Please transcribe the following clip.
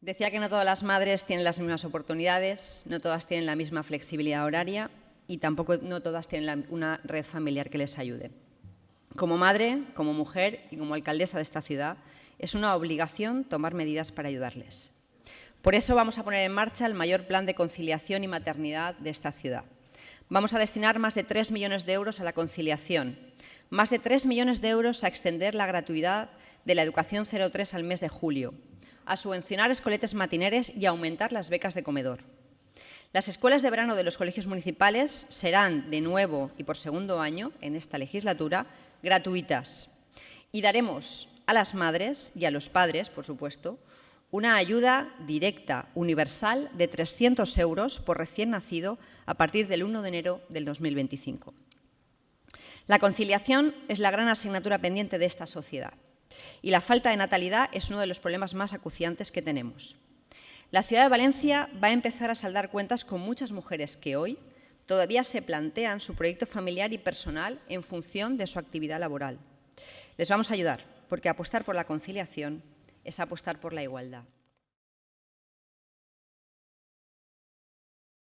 Decía que no todas las madres tienen las mismas oportunidades, no todas tienen la misma flexibilidad horaria y tampoco no todas tienen una red familiar que les ayude. Como madre, como mujer y como alcaldesa de esta ciudad, es una obligación tomar medidas para ayudarles. Por eso vamos a poner en marcha el mayor plan de conciliación y maternidad de esta ciudad. Vamos a destinar más de 3 millones de euros a la conciliación, más de 3 millones de euros a extender la gratuidad de la educación 0-3 al mes de julio, a subvencionar escoletes matineres y a aumentar las becas de comedor. Las escuelas de verano de los colegios municipales serán, de nuevo y por segundo año en esta legislatura, gratuitas. Y daremos a las madres y a los padres, por supuesto, una ayuda directa, universal, de 300 euros por recién nacido a partir del 1 de enero del 2025. La conciliación es la gran asignatura pendiente de esta sociedad y la falta de natalidad es uno de los problemas más acuciantes que tenemos. La ciudad de Valencia va a empezar a saldar cuentas con muchas mujeres que hoy todavía se plantean su proyecto familiar y personal en función de su actividad laboral. Les vamos a ayudar, porque apostar por la conciliación es apostar por la igualdad.